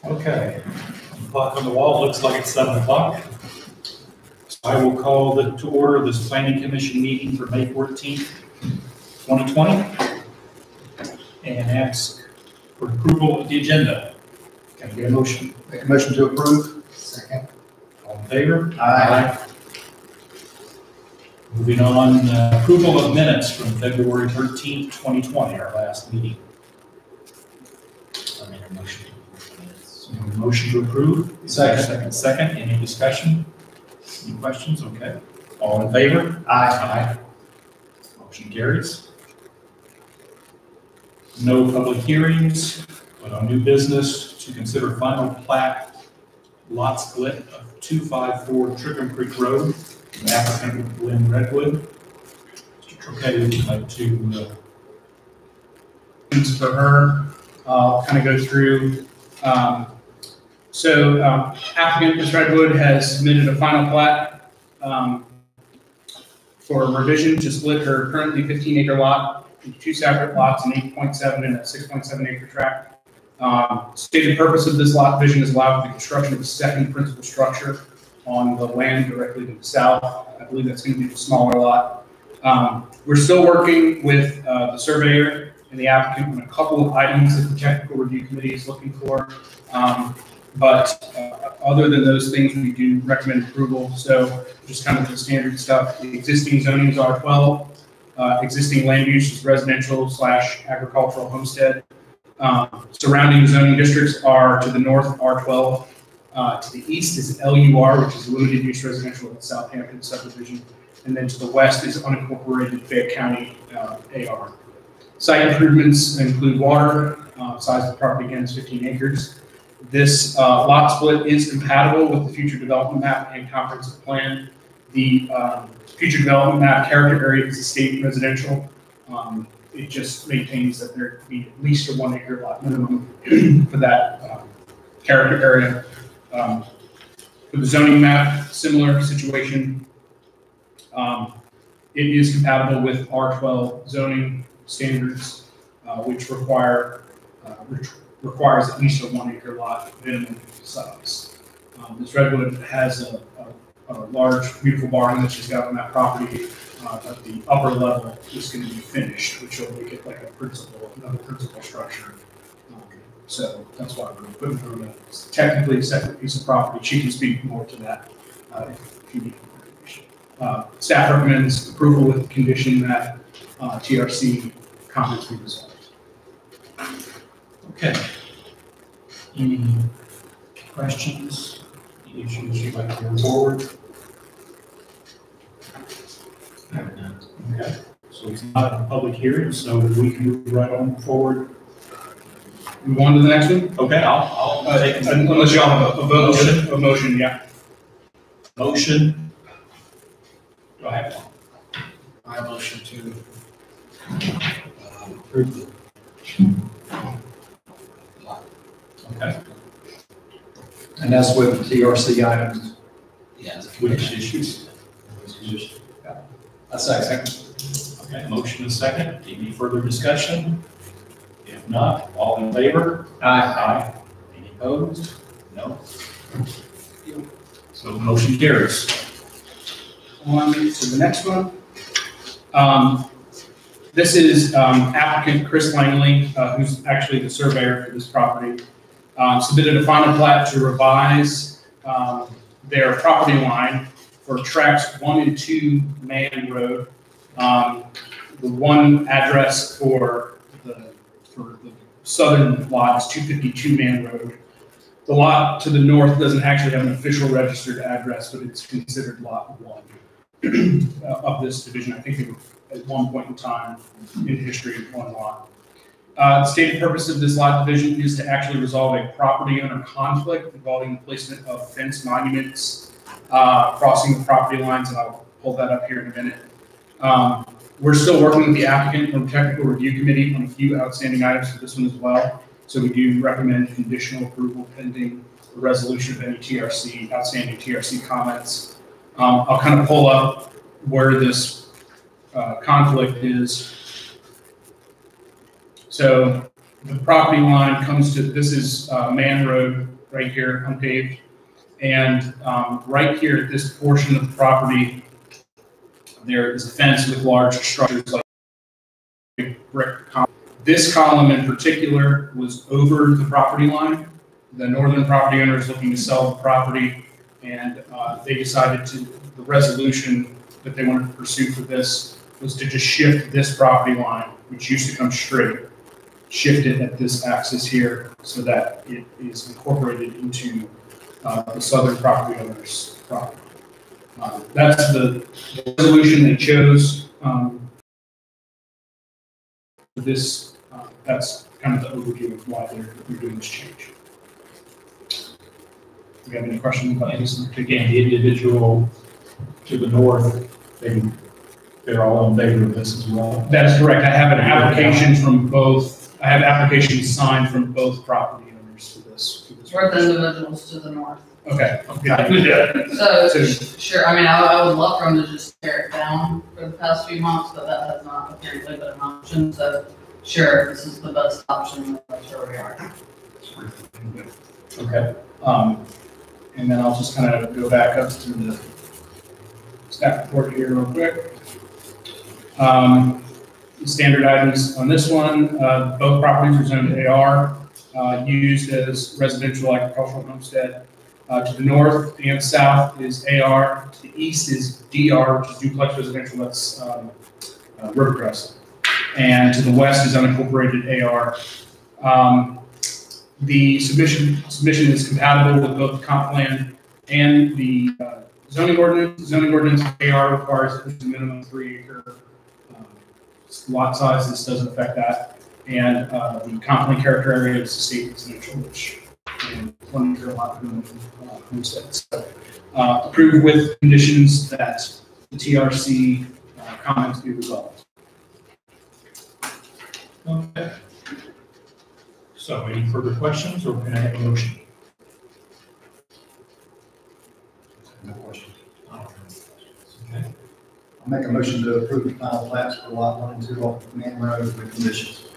Okay, clock on the wall looks like it's 7 o'clock. So I will call to order this planning commission meeting for May 14th, 2020, and ask for approval of the agenda. Can I get a motion? Make a motion to approve. Second. All in favor? Aye. Moving on, approval of minutes from February 13th, 2020, our last meeting. I made a motion. Motion to approve. Second. Any discussion? Any questions? Okay. All in favor? Aye. Motion carries. No public hearings, but on new business to consider final plat lot split of 254 Trickham Creek Road, applicant Glenn Redwood. Mr. Troquet, would you like to? For her, I'll kind of go through. Applicant Ms. Redwood has submitted a final plat for revision to split her currently 15-acre lot into 2 separate lots, an 8.7 and a 6.7 acre tract. Stated purpose of this lot division is allow for the construction of a second principal structure on the land directly to the south. I believe that's going to be the smaller lot. We're still working with the surveyor and the applicant on a couple of items that the technical review committee is looking for. Other than those things, we do recommend approval. So just kind of the standard stuff. The existing zoning is R12. Existing land use is residential / agricultural homestead. Surrounding zoning districts are to the north R12. To the east is LUR, which is limited use residential in the Southampton subdivision. And then to the west is unincorporated Fayette County AR. Site improvements include water. Size of the property again is 15 acres. This lot split is compatible with the future development map and comprehensive plan. The future development map character area is estate residential. It just maintains that there be at least a 1 acre lot minimum for that character area. For the zoning map, similar situation. It is compatible with R12 zoning standards, which requires at least a 1 acre lot minimum size. Ms. Redwood has a large, beautiful barn that she's got on that property. At the upper level is going to be finished, which will make it like another principal structure. So that's why we're putting her in technically a separate piece of property. She can speak more to that if you need more information. Staff recommends approval with the condition that TRC comments be resolved. Okay. Any questions? Any issues you'd like to move forward? Okay. So it's not a public hearing, so we can move right on forward. Move on to the next one? Okay, I'll take it. Unless you all have a motion, yeah. Motion. Do I have one? I motion to approve the okay. And that's with TRC items. Yes. Which issues? Yeah. A second. Okay, motion is second. Any further discussion? If not, all in favor? Aye. Any opposed? No. So motion carries. On to the next one. This is applicant Chris Langley, who's actually the surveyor for this property. Submitted a final plat to revise their property line for tracts 1 and 2 Man Road. The one address for the southern lot is 252 Man Road. The lot to the north doesn't actually have an official registered address, but it's considered lot 1 of this division. I think they were at one point in time in history one lot. The stated purpose of this lot division is to actually resolve a property owner conflict involving the placement of fence monuments crossing the property lines, and I'll pull that up here in a minute. We're still working with the applicant from technical review committee on a few outstanding items for this one as well. So we do recommend conditional approval pending the resolution of any outstanding TRC comments. I'll kind of pull up where this conflict is. So the property line comes to, this is Man Road right here, unpaved. And right here at this portion of the property, there is a fence with large structures like brick column. This column in particular was over the property line. The northern property owner is looking to sell the property, and they decided to, the resolution that they wanted to pursue for this was to just shift this property line, which used to come straight, shift it at this axis here so that it is incorporated into the southern property owner's property. That's the resolution they chose. This, that's kind of the overview of why they're doing this change. Do you have any questions about this? Again, the individual to the north, they're all in favor of this as well. That is correct. I have an application from both, I have applications signed from both property owners for this. We're the individuals to the north. Okay. So, sure, I mean, I would love for them to just tear it down for the past few months, but that has not apparently been an option. So, sure, this is the best option. That's where we are. Okay. And then I'll just kind of go back up to the staff report here real quick. Standard items on this one, both properties are zoned AR, used as residential agricultural homestead. To the north and south is AR. To the east is DR, which is duplex residential. That's Rivercrest. And to the west is unincorporated AR. The submission is compatible with both the comp plan and the zoning ordinance. The zoning ordinance AR requires at least a minimum 3 acre lot size. This doesn't affect that. And the comp plan character area is state residential, which and 1 acre lot homesteads. So, approved with conditions that the TRC comments be resolved. Okay. So any further questions, or can I have a motion? No question. Okay. I'll make a motion to approve the final plats for lot 1 and 2 off of Man Road with conditions.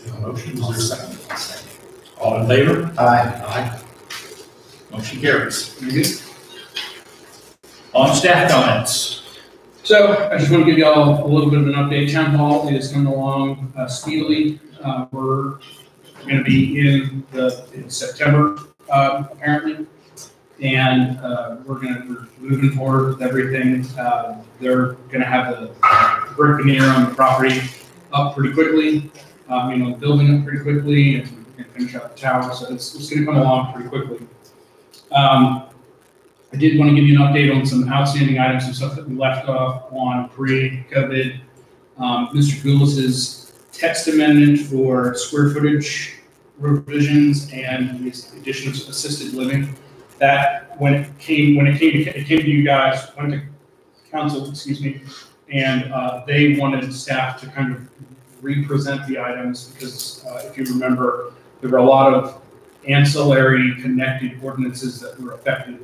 A motion, is there a second? All in favor? Aye. Aye. Motion carries. On staff comments. So I just want to give y'all a little bit of an update. Town Hall is coming along speedily. We're going to be in September apparently, and we're moving forward with everything. They're going to have the brick veneer on the property up pretty quickly. Building up pretty quickly, and we're going to finish out the tower. So it's going to come along pretty quickly. I did want to give you an update on some outstanding items, some stuff that we left off on pre-COVID. Mr. Goulis's text amendment for square footage revisions and the addition of assisted living. That when it came to you guys, went to council, excuse me, and they wanted staff to kind of re-present the items because if you remember, there were a lot of ancillary connected ordinances that were affected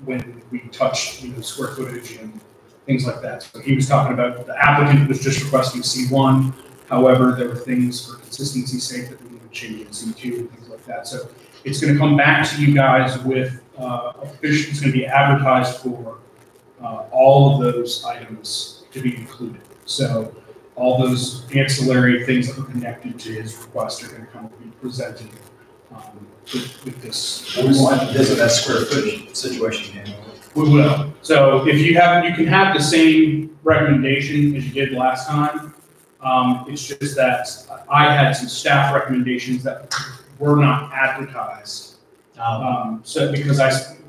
when we touched square footage and things like that. So he was talking about the applicant was just requesting C1. However, there were things for consistency's sake that we would change in C2 and things like that. So it's going to come back to you guys with it's going to be advertised for all of those items to be included. So all those ancillary things that were connected to his request are going to kind of be presented with this. We will have to visit that square footage situation again. We will. So if you can have the same recommendation as you did last time. It's just that I had some staff recommendations that were not advertised. So because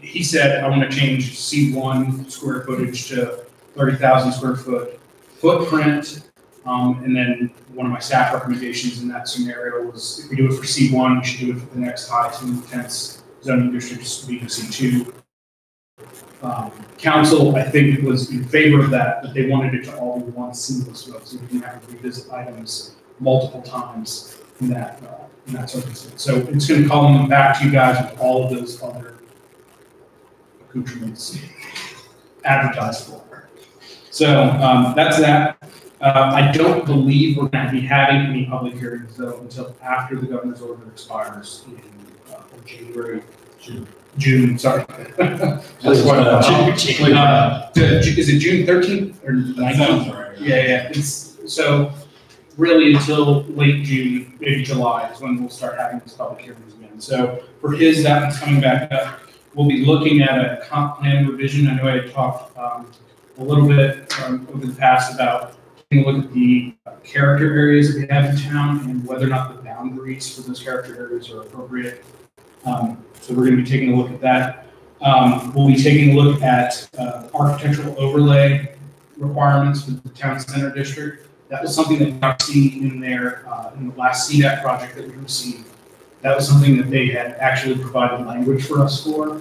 he said I want to change C1 square footage to 30,000 square foot footprint. And then one of my staff recommendations in that scenario was if we do it for C1, we should do it for the next high 2 intense zoning districts being C2. Council, I think, was in favor of that, but they wanted it to all be one seamless vote, so we didn't have to revisit items multiple times in that circumstance. So it's going to call them back to you guys with all of those other accoutrements advertised for. So that's that. I don't believe we're going to be having any public hearings though until after the governor's order expires in January, June, sorry. That's what, is it June 13th or 19th? Right. Yeah. It's so really until late June, maybe July is when we'll start having these public hearings again. So for his, that one's coming back up. We'll be looking at a comp plan revision. I know I had talked a little bit over the past about taking a look at the character areas that we have in town and whether or not the boundaries for those character areas are appropriate. So we're going to be taking a look at that. We'll be taking a look at architectural overlay requirements for the town center district. That was something that I've seen in there in the last CDAP project that we received. That was something that they had actually provided language for us for.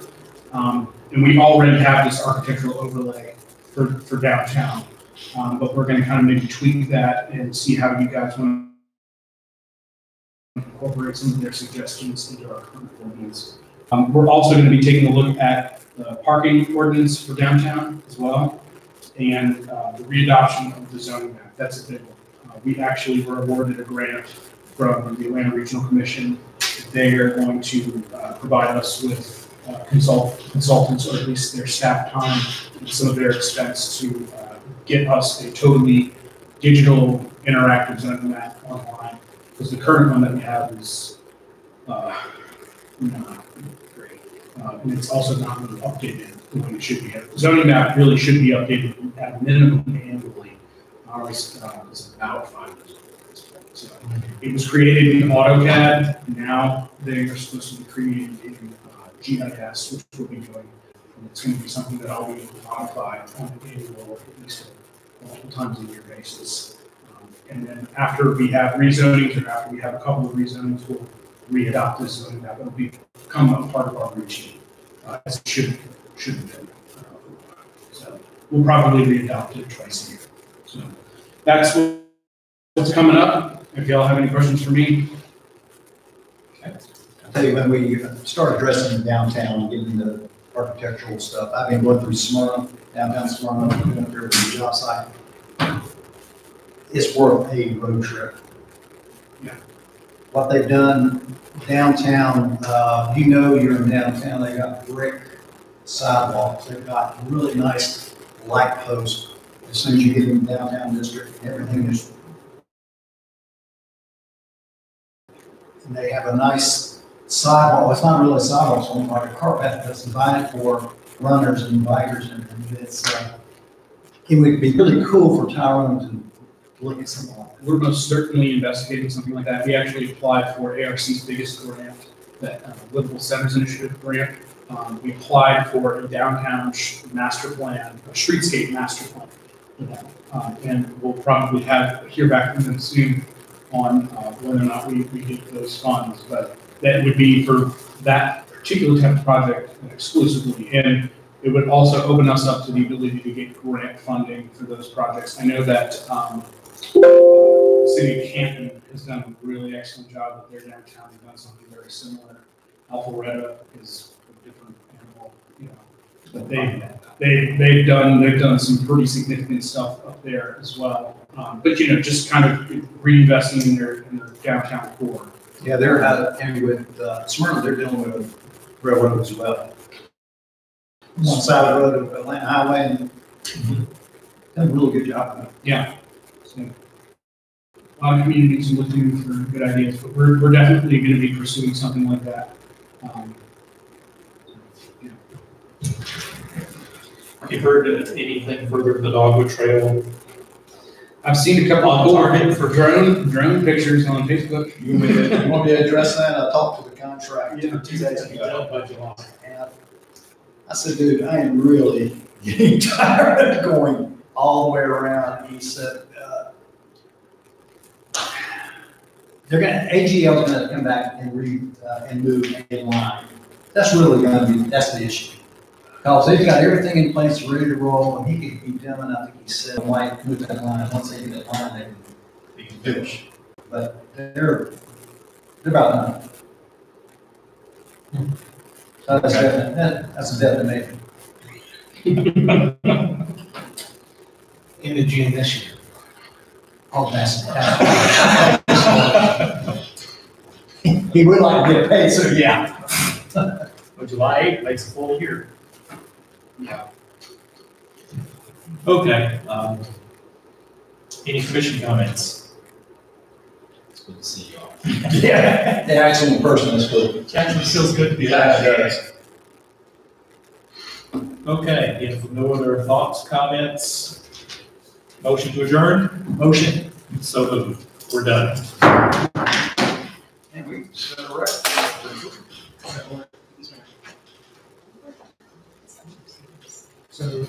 And we already have this architectural overlay for downtown. But we're going to kind of maybe tweak that and see how you guys want to incorporate some of their suggestions into our current ordinance. We're also going to be taking a look at the parking ordinance for downtown as well, and the readoption of the zoning map. That's a big one. We actually were awarded a grant from the Atlanta Regional Commission. They are going to provide us with consultants, or at least their staff time and some of their expense to get us a totally digital interactive zoning map online. Because the current one that we have is not great. And it's also not really updated the way it should be. The zoning map really should be updated at a minimum annually. Ours is about 5 years old. So it was created in AutoCAD. Now they are supposed to be created in GIS, which we'll be doing. And it's going to be something that I'll be able to modify on an annual, at least multiple times a year basis. And then after we have rezonings, or after we have a couple of rezonings, we'll re-adopt this zoning map. It'll become a part of our routine, as it should have been. So we'll probably re-adopt it twice a year. So that's what's coming up. If y'all have any questions for me. Okay. I'll tell you, when we start addressing downtown and getting the architectural stuff, I've been going through Smyrna, downtown Smyrna, going up there to the job site. It's worth a road trip. Yeah. What they've done downtown, you're in downtown, they got brick sidewalks, they've got really nice light posts. As soon as you get in the downtown district, everything is. And they have a nice sidewalk. It's not really a sidewalk, it's almost like a car path that's designed for runners and bikers, and it's it would be really cool for Tyrone to look at something like that. We're most certainly investigating something like that. We actually applied for ARC's biggest grant, that Livable Centers Initiative grant. We applied for a downtown master plan, a streetscape master plan for that. And we'll probably hear back from them soon on whether or not we get those funds. But that would be for that particular type of project exclusively. And it would also open us up to the ability to get grant funding for those projects. I know that the city of Canton has done a really excellent job with their downtown. They've done something very similar. Alpharetta is a different animal, but they've done some pretty significant stuff up there as well. But just kind of reinvesting in their downtown core. Yeah, they're and with Smyrna, they're dealing with railroad as well. One side of the road of Atlanta Highway, and done a really good job. Yeah. So, a lot of communities are looking for good ideas, but we're definitely going to be pursuing something like that. Have you heard anything further of the Dogwood Trail? I've seen a couple of target for drone pictures on Facebook. You want me to address that? I talked to the contractor 2 days ago. And I said, dude, I am really getting tired of going all the way around. And he said, AGL is going to come back and move a line. That's really going to be, that's the issue. Because they've got everything in place ready to roll, and he could be done, I think he said, might move that line. Once they get that line, they can finish. But they're about done. So that's a definite. In the June this year. Oh, that's. He would like to get paid, so yeah. Well, July 8th makes a full year. Yeah. Okay, any commission comments? It's good to see you all. Yeah. Yeah, excellent person, that's good. Actually feels good to be back. Okay, if no other thoughts, comments, motion to adjourn? Motion. So moved. We're done. And we So